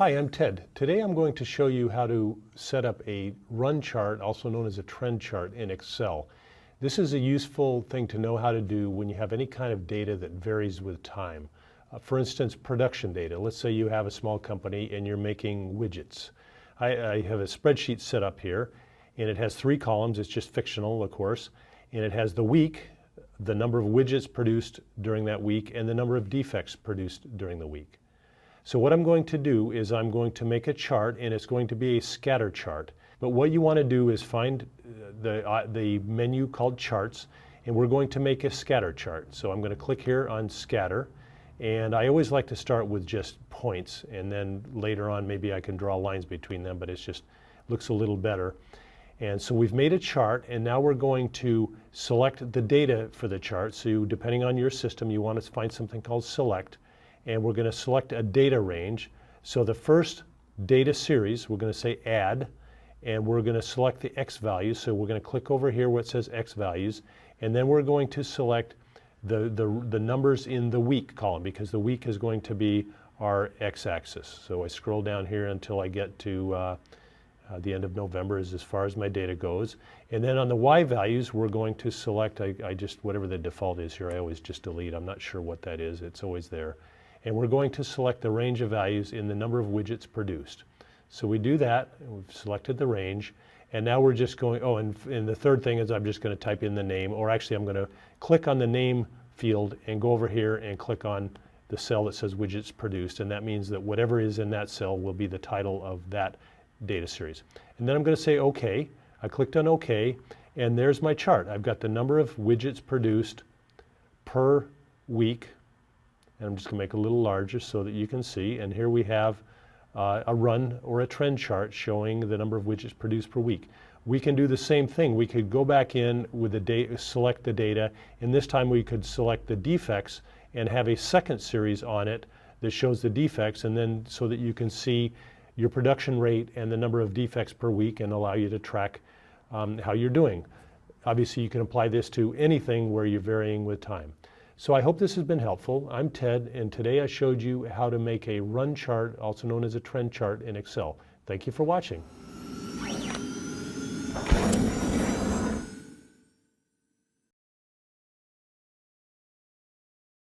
Hi, I'm Ted. Today I'm going to show you how to set up a run chart, also known as a trend chart, in Excel. This is a useful thing to know how to do when you have any kind of data that varies with time. For instance, production data. Let's say you have a small company and you're making widgets. I have a spreadsheet set up here, and it has 3 columns. It's just fictional, of course, and it has the week, the number of widgets produced during that week, and the number of defects produced during the week. So what I'm going to do is I'm going to make a chart, and it's going to be a scatter chart. But what you want to do is find the menu called Charts, and we're going to make a scatter chart. So I'm going to click here on Scatter, and I always like to start with just points, and then later on maybe I can draw lines between them, but it just looks a little better. And so we've made a chart, and now we're going to select the data for the chart. So depending on your system, you want to find something called Select. And we're going to select a data range. So the first data series, we're going to say Add, and we're going to select the X values. So we're going to click over here where it says X values, and then we're going to select the numbers in the week column, because the week is going to be our X-axis. So I scroll down here until I get to the end of November is as far as my data goes. And then on the Y values, we're going to select, I just, whatever the default is here, I always just delete. I'm not sure what that is. It's always there. And we're going to select the range of values in the number of widgets produced. So we do that, and we've selected the range, and now we're just going, and the third thing is I'm just going to type in the name, or actually I'm going to click on the name field and go over here and click on the cell that says widgets produced, and that means that whatever is in that cell will be the title of that data series. And then I'm going to say OK. I clicked on OK, and there's my chart. I've got the number of widgets produced per week. And I'm just going to make it a little larger so that you can see. And here we have a run or a trend chart showing the number of widgets produced per week. We can do the same thing. We could go back in with the data, select the data, and this time we could select the defects and have a second series on it that shows the defects, and then so that you can see your production rate and the number of defects per week and allow you to track how you're doing. Obviously, you can apply this to anything where you're varying with time. So I hope this has been helpful. I'm Ted, and today I showed you how to make a run chart, also known as a trend chart, in Excel. Thank you for watching.